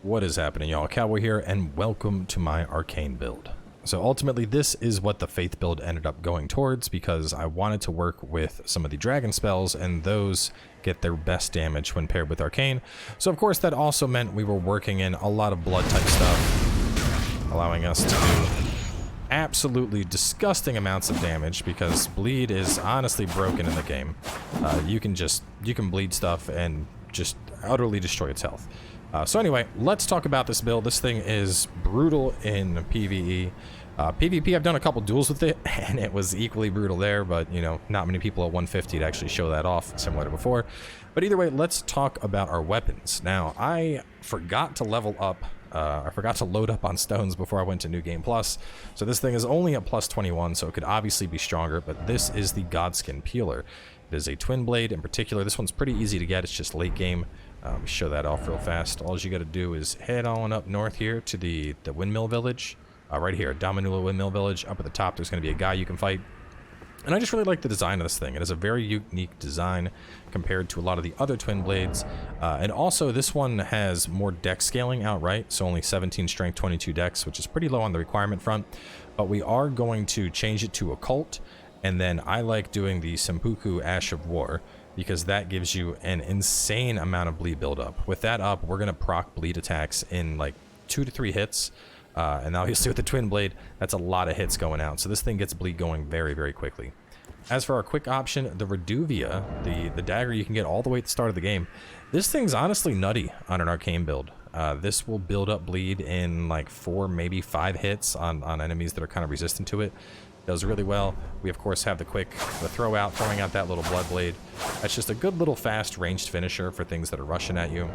What is happening, y'all? Cowboy here, and welcome to my Arcane build. So ultimately, this is what the Faith build ended up going towards because I wanted to work with some of the dragon spells, and those get their best damage when paired with Arcane. So of course, that also meant we were working in a lot of blood type stuff, allowing us to do absolutely disgusting amounts of damage because bleed is honestly broken in the game. You can bleed stuff and just utterly destroy its health. So anyway, let's talk about this build. This thing is brutal in PvE. PvP, I've done a couple duels with it, and it was equally brutal there, but, you know, not many people at 150 to actually show that off, similar to before. But either way, let's talk about our weapons. Now, I forgot to level up. I forgot to load up on stones before I went to New Game Plus. So this thing is only at plus 21, so it could obviously be stronger, but this is the Godskin Peeler. It is a twin blade in particular. This one's pretty easy to get. It's just late game. Show that off real fast. All you got to do is head on up north here to the windmill village. Right here, Dominula Windmill Village. Up at the top, there's going to be a guy you can fight. And I just really like the design of this thing. It is a very unique design compared to a lot of the other twin blades. And also, this one has more dex scaling outright. So only 17 strength, 22 dex, which is pretty low on the requirement front. But we are going to change it to occult. And then I like doing the Seppuku Ash of War, because that gives you an insane amount of bleed buildup. With that up, we're going to proc bleed attacks in like 2 to 3 hits. And obviously with the twin blade, that's a lot of hits going out. So this thing gets bleed going very, very quickly. As for our quick option, the Reduvia, the dagger you can get all the way at the start of the game. This thing's honestly nutty on an Arcane build. This will build up bleed in like 4, maybe 5 hits on enemies that are kind of resistant to it. Does really well. We of course have the throwing out that little blood blade. That's just a good little fast ranged finisher for things that are rushing at you.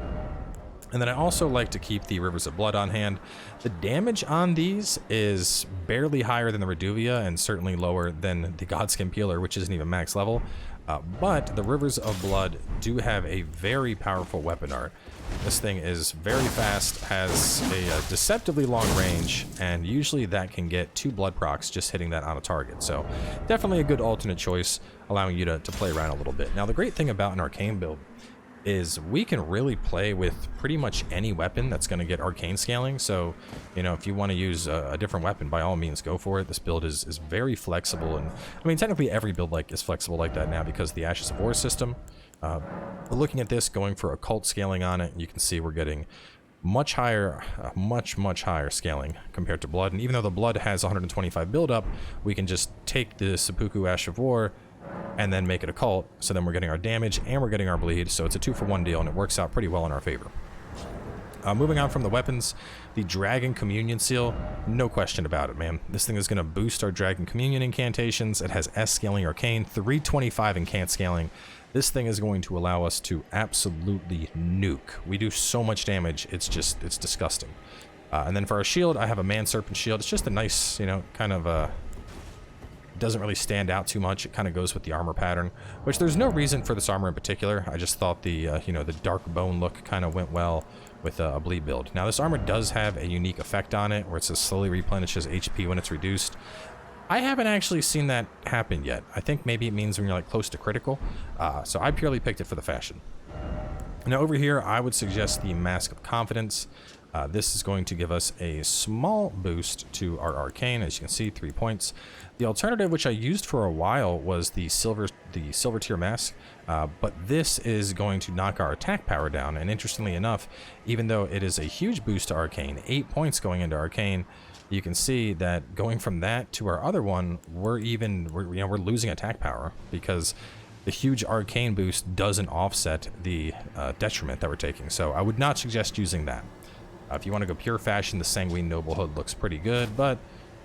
And then I also like to keep the Rivers of Blood on hand. The damage on these is barely higher than the Reduvia and certainly lower than the Godskin Peeler, which isn't even max level. But the Rivers of Blood do have a very powerful weapon art. This thing is very fast, has a deceptively long range, and usually that can get 2 blood procs just hitting that on a target. So definitely a good alternate choice, allowing you to play around a little bit. Now the great thing about an Arcane build is we can really play with pretty much any weapon that's going to get Arcane scaling. So, you know, if you want to use a different weapon, by all means, go for it. This build is very flexible, and I mean, technically every build is flexible like that now because of the Ashes of War system. But looking at this, going for occult scaling on it, you can see we're getting much higher, much higher scaling compared to Blood. And even though the Blood has 125 buildup, we can just take the Seppuku Ash of War and then make it occult. So then we're getting our damage and we're getting our bleed. So it's a 2-for-1 deal, and it works out pretty well in our favor. Moving on from the weapons, the Dragon Communion Seal, no question about it, man. This thing is going to boost our Dragon Communion incantations. It has S scaling Arcane, 325 incant scaling. This thing is going to allow us to absolutely nuke. We do so much damage, it's disgusting. And then for our shield, I have a Man Serpent shield. It's just a nice, you know, kind of doesn't really stand out too much. It kind of goes with the armor pattern, which there's no reason for this armor in particular. I just thought the you know, the dark bone look kind of went well with a bleed build. Now this armor does have a unique effect on it where it says slowly replenishes HP when it's reduced. I haven't actually seen that happen yet. I think maybe it means when you're like close to critical. So I purely picked it for the fashion. Now over here, I would suggest the Mask of Confidence. This is going to give us a small boost to our Arcane, as you can see, 3 points. The alternative, which I used for a while, was the silver tier mask, but this is going to knock our attack power down. And interestingly enough, even though it is a huge boost to Arcane, 8 points going into Arcane, you can see that going from that to our other one, we're losing attack power because the huge Arcane boost doesn't offset the detriment that we're taking. So I would not suggest using that. If you want to go pure fashion, the Sanguine Noblehood looks pretty good, but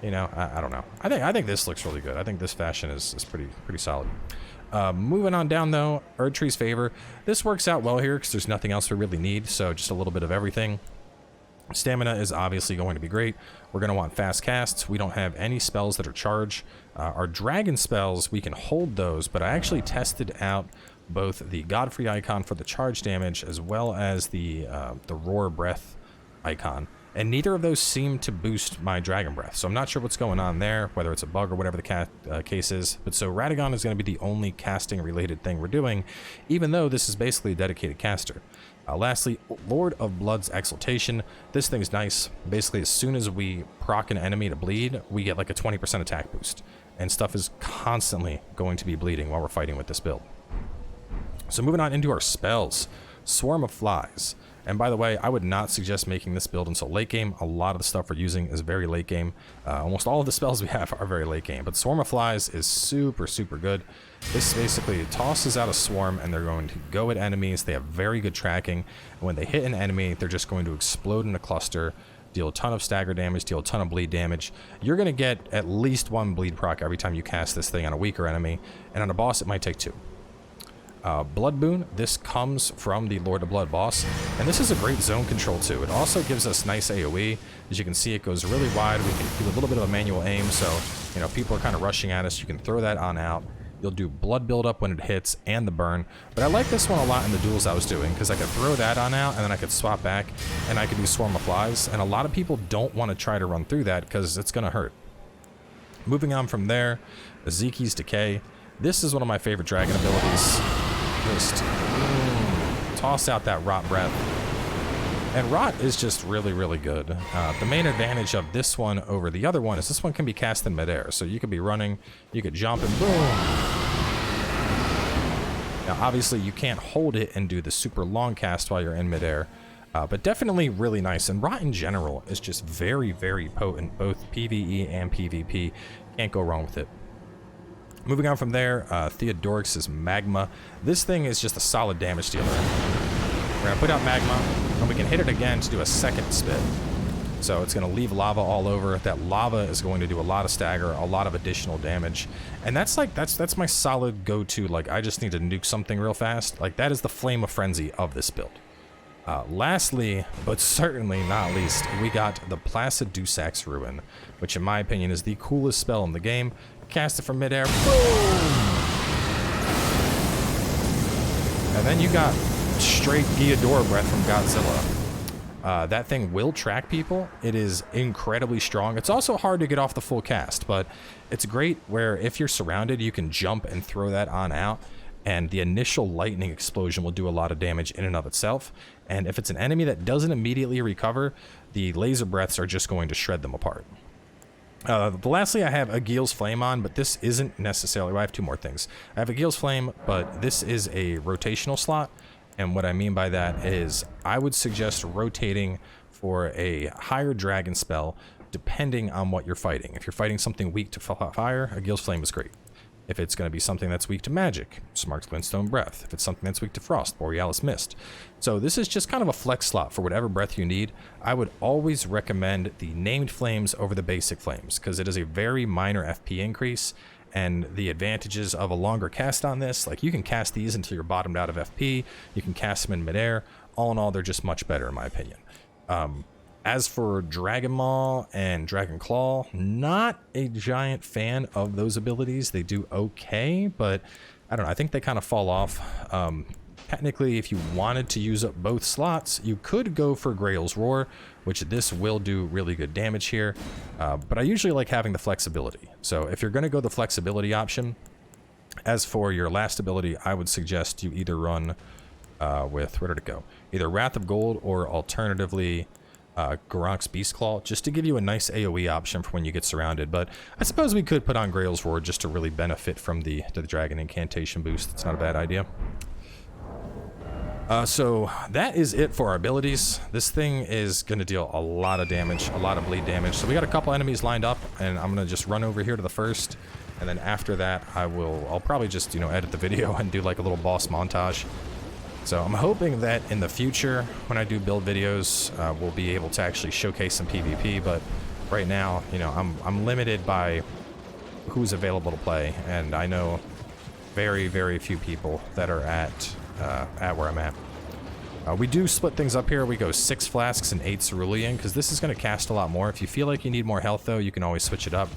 you know, I don't know. I think this looks really good. I think this fashion is pretty solid. Moving on down though, Erdtree's Favor. This works out well here because there's nothing else we really need, so just a little bit of everything. Stamina is obviously going to be great. We're going to want fast casts. We don't have any spells that are charge. Our dragon spells, we can hold those, but I actually tested out both the Godfrey icon for the charge damage as well as the Roar Breath icon, and neither of those seem to boost my Dragon Breath. So I'm not sure what's going on there, whether it's a bug or whatever the case is. But so Radagon is going to be the only casting related thing we're doing, even though this is basically a dedicated caster. Lastly, Lord of Blood's Exaltation. This thing's nice. Basically, as soon as we proc an enemy to bleed, we get like a 20% attack boost. And stuff is constantly going to be bleeding while we're fighting with this build. So moving on into our spells. Swarm of Flies. And by the way, I would not suggest making this build until late game. A lot of the stuff we're using is very late game. Almost all of the spells we have are very late game. But Swarm of Flies is super, super good. This basically tosses out a swarm and they're going to go at enemies. They have very good tracking. And when they hit an enemy, they're just going to explode in a cluster, deal a ton of stagger damage, deal a ton of bleed damage. You're going to get at least 1 bleed proc every time you cast this thing on a weaker enemy. And on a boss, it might take 2. Blood Boon, this comes from the Lord of Blood boss, and this is a great zone control too. It also gives us nice AoE. As you can see, it goes really wide. We can do a little bit of a manual aim, so you know, people are kind of rushing at us. You can throw that on out. You'll do blood buildup when it hits and the burn. But I like this one a lot in the duels I was doing, because I could throw that on out and then I could swap back and I could do Swarm of Flies. And a lot of people don't want to try to run through that because it's going to hurt. Moving on from there, Ezekiel's Decay. This is one of my favorite dragon abilities. Just toss out that rot breath. And rot is just really, really good. The main advantage of this one over the other one is this one can be cast in midair. So you could be running, you could jump and boom. Now obviously you can't hold it and do the super long cast while you're in midair. But definitely really nice. And rot in general is just very, very potent, both PvE and PvP. Can't go wrong with it. Moving on from there, Theodorix's Magma. This thing is just a solid damage dealer. We're going to put out Magma, and we can hit it again to do a second spit. So it's going to leave lava all over. That lava is going to do a lot of stagger, a lot of additional damage. And that's like, that's my solid go-to, like, I just need to nuke something real fast. Like, that is the Flame of Frenzy of this build. Lastly, but certainly not least, we got the Placid Dusak's Ruin, which in my opinion is the coolest spell in the game. Cast it from midair, boom! And then you got straight Gyador breath from Godzilla. That thing will track people. It is incredibly strong. It's also hard to get off the full cast, but it's great where if you're surrounded, you can jump and throw that on out, and the initial lightning explosion will do a lot of damage in and of itself. And if it's an enemy that doesn't immediately recover, the laser breaths are just going to shred them apart. Lastly, I have Aghil's Flame on, but this isn't necessarily... Well, I have 2 more things. I have Aghil's Flame, but this is a rotational slot. And what I mean by that is I would suggest rotating for a higher dragon spell depending on what you're fighting. If you're fighting something weak to fire, Aghil's Flame is great. If it's going to be something that's weak to magic, Smart's Glintstone Breath. If it's something that's weak to frost, Borealis Mist. So this is just kind of a flex slot for whatever breath you need. I would always recommend the named flames over the basic flames, because it is a very minor FP increase, and the advantages of a longer cast on this, like you can cast these until you're bottomed out of FP, you can cast them in midair. All in all, they're just much better in my opinion. As for Dragon Maw and Dragon Claw, not a giant fan of those abilities. They do okay, but I don't know. I think they kind of fall off. Technically, if you wanted to use up both slots, you could go for Grail's Roar, which this will do really good damage here. But I usually like having the flexibility. So if you're going to go the flexibility option, as for your last ability, I would suggest you either run with, where did it go? Either Wrath of Gold or alternatively Garank's Beast Claw, just to give you a nice AoE option for when you get surrounded. But I suppose we could put on Grail's Roar just to really benefit from the Dragon Incantation boost. It's not a bad idea. So that is it for our abilities. This thing is going to deal a lot of damage, a lot of bleed damage. So we got a couple enemies lined up, and I'm going to just run over here to the first. And then after that, I'll probably just, you know, edit the video and do like a little boss montage. So I'm hoping that in the future, when I do build videos, we'll be able to actually showcase some PvP. But right now, you know, I'm limited by who's available to play, and I know very, very few people that are at where I'm at. We do split things up here. We go 6 flasks and 8 cerulean, because this is going to cast a lot more. If you feel like you need more health, though, you can always switch it up.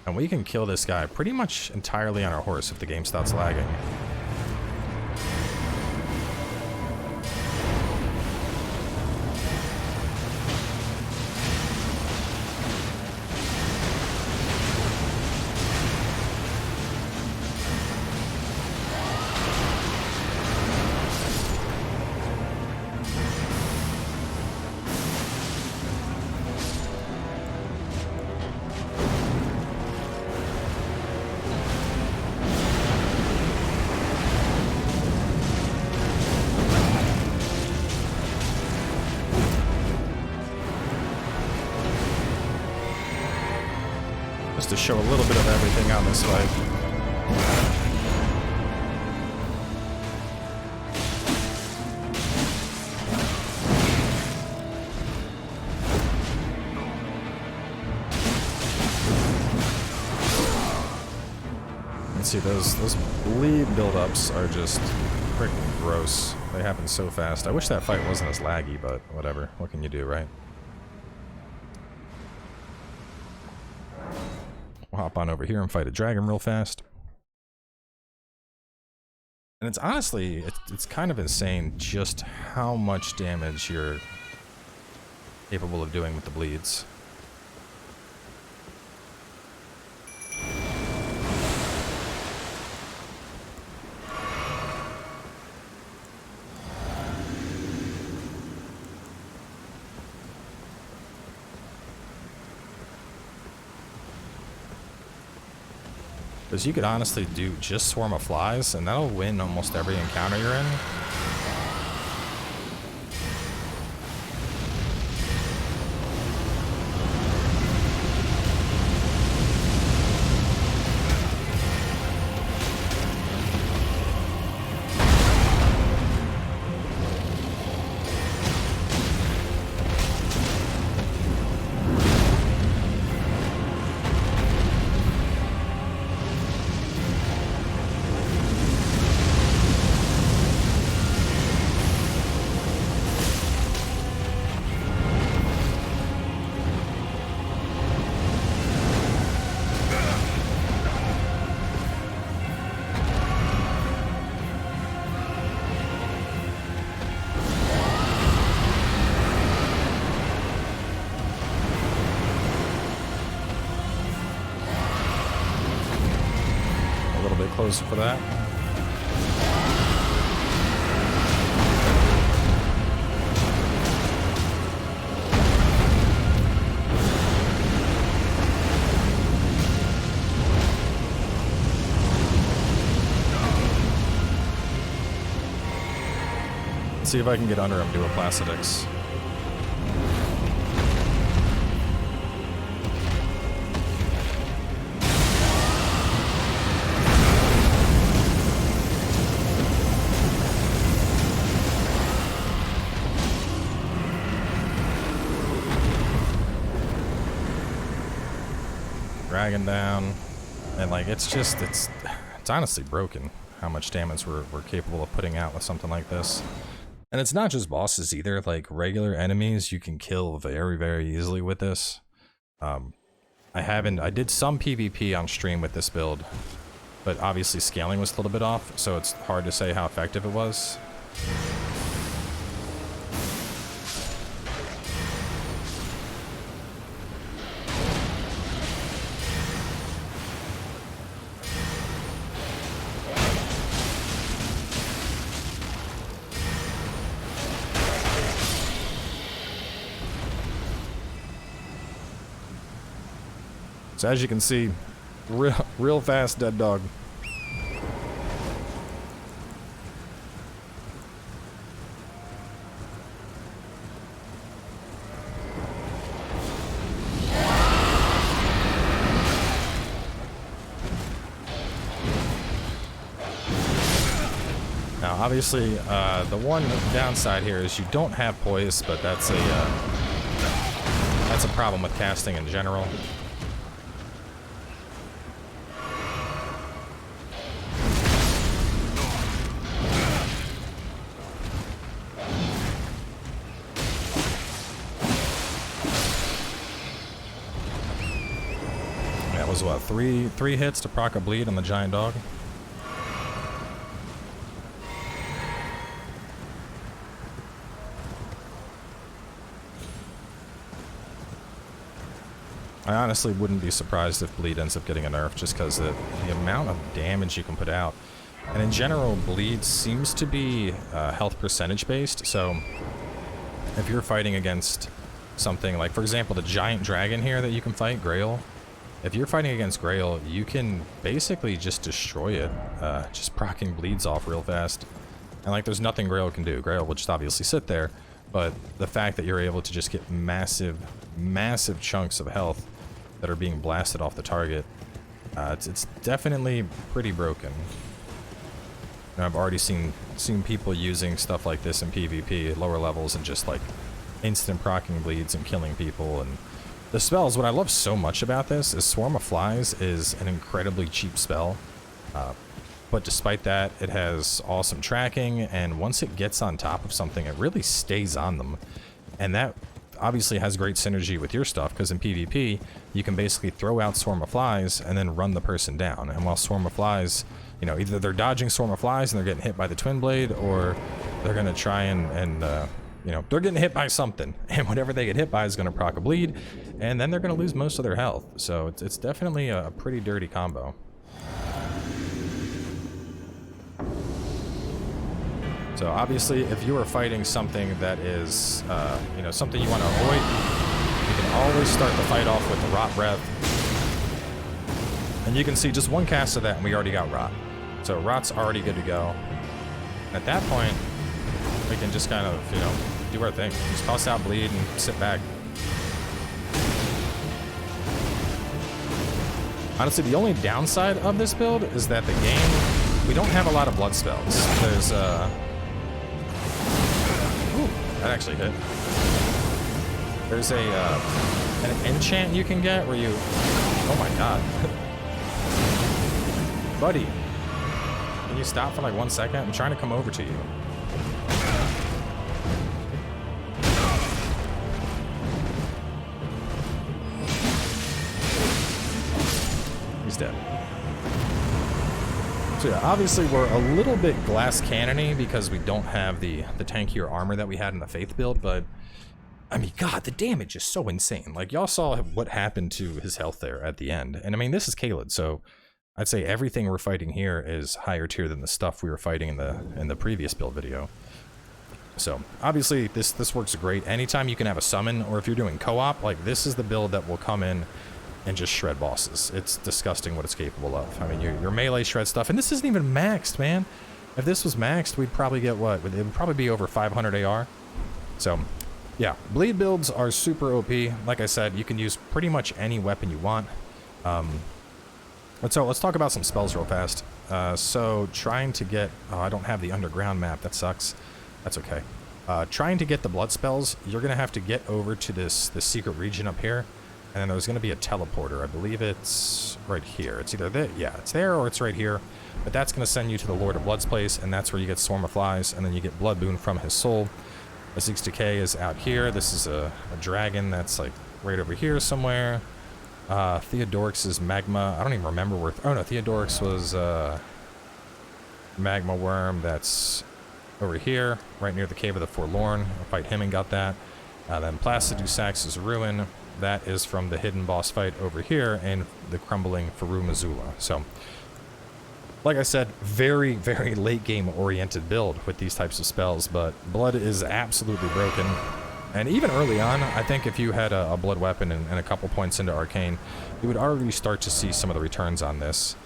And we can kill this guy pretty much entirely on our horse if the game stops lagging. just to show a little bit of everything on this fight. See, those bleed buildups are just freaking gross. They happen so fast. I wish that fight wasn't as laggy, but whatever. What can you do, right? We'll hop on over here and fight a dragon real fast. And it's honestly, it's kind of insane just how much damage you're capable of doing with the bleeds. Because you could honestly do just Swarm of Flies, and that'll win almost every encounter you're in. Close for that. Let's see if I can get under him, do a Placidix. Dragon down, and like it's honestly broken how much damage we're capable of putting out with something like this. And it's not just bosses either, like regular enemies you can kill very, very easily with this. I did some PvP on stream with this build, but obviously scaling was a little bit off, so it's hard to say how effective it was. So as you can see, real fast dead dog. Now obviously the one downside here is you don't have poise, but that's a problem with casting in general. Was what, three hits to proc a bleed on the giant dog? I honestly wouldn't be surprised if bleed ends up getting a nerf, just because the amount of damage you can put out. And in general, bleed seems to be health percentage based, so if you're fighting against something like, for example, the giant dragon here that you can fight, Grail. If you're fighting against Grail, you can basically just destroy it, just proccing bleeds off real fast. And like, there's nothing Grail can do. Grail will just obviously sit there, but the fact that you're able to just get massive, massive chunks of health that are being blasted off the target. It's definitely pretty broken. And I've already seen people using stuff like this in PvP at lower levels and just like instant proccing bleeds and killing people. And the spells, what I love so much about this is Swarm of Flies is an incredibly cheap spell. But despite that, it has awesome tracking, and once it gets on top of something, it really stays on them. And that obviously has great synergy with your stuff, because in PvP, you can basically throw out Swarm of Flies and then run the person down. And while Swarm of Flies, you know, either they're dodging Swarm of Flies and they're getting hit by the Twin Blade, or they're going to try and you know, they're getting hit by something. And whatever they get hit by is going to proc a bleed, and then they're going to lose most of their health. So it's definitely a pretty dirty combo. So obviously, if you are fighting something that is, you know, something you want to avoid, you can always start the fight off with the Rot Breath. And you can see just one cast of that and we already got Rot. So Rot's already good to go. At that point, we can just kind of, you know, do our thing. Just toss out bleed and sit back. Honestly, the only downside of this build is that the game, we don't have a lot of blood spells. There's, ooh, that actually hit. There's an enchant you can get where you, oh my god. Buddy, can you stop for like 1 second? I'm trying to come over to you. He's dead. So yeah, obviously we're a little bit glass cannony because we don't have the tankier armor that we had in the Faith build, but I mean, god, the damage is so insane. Like, y'all saw what happened to his health there at the end. And I mean, this is Caelid, so I'd say everything we're fighting here is higher tier than the stuff we were fighting in the previous build video. So obviously this works great. Anytime you can have a summon, or if you're doing co-op, like this is the build that will come in and just shred bosses. It's disgusting what it's capable of. I mean, your melee shred stuff, and this isn't even maxed, man. If this was maxed, we'd probably get what? It would probably be over 500 AR. So yeah, bleed builds are super OP. Like I said, you can use pretty much any weapon you want. So let's talk about some spells real fast. So trying to get, oh, I don't have the underground map. That sucks. That's okay. Trying to get the blood spells, you're gonna have to get over to this secret region up here, and then there's gonna be a teleporter. I believe it's right here. It's either there, yeah, it's there, or it's right here. But that's gonna send you to the Lord of Blood's place, and that's where you get Swarm of Flies, and then you get Blood Boon from his soul. Azik's Decay is out here. This is a dragon that's like right over here somewhere. Theodorix's Magma, I don't even remember where, oh no, Theodorix was Magma Worm, that's over here, right near the Cave of the Forlorn. I fight him and got that. Then Placidusax's Ruin, that is from the hidden boss fight over here in the crumbling Faru Missoula. So, like I said, very, very late game oriented build with these types of spells, but blood is absolutely broken. And even early on, I think if you had a blood weapon and a couple points into Arcane, you would already start to see some of the returns on this.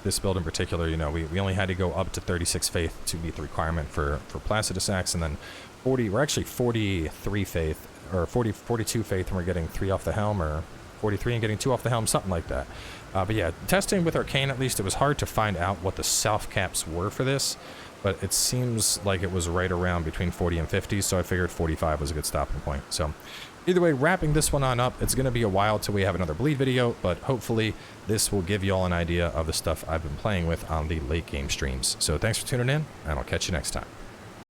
This build in particular, you know, we only had to go up to 36 faith to meet the requirement for Placidusax, and then 40, we're actually 43 faith, or 42 faith, and we're getting 3 off the helm, or 43 and getting 2 off the helm, something like that. But yeah, testing with Arcane, at least, it was hard to find out what the self caps were for this, but it seems like it was right around between 40 and 50, so I figured 45 was a good stopping point. So either way, wrapping this one on up, it's going to be a while till we have another bleed video, but hopefully this will give you all an idea of the stuff I've been playing with on the late game streams. So thanks for tuning in, and I'll catch you next time.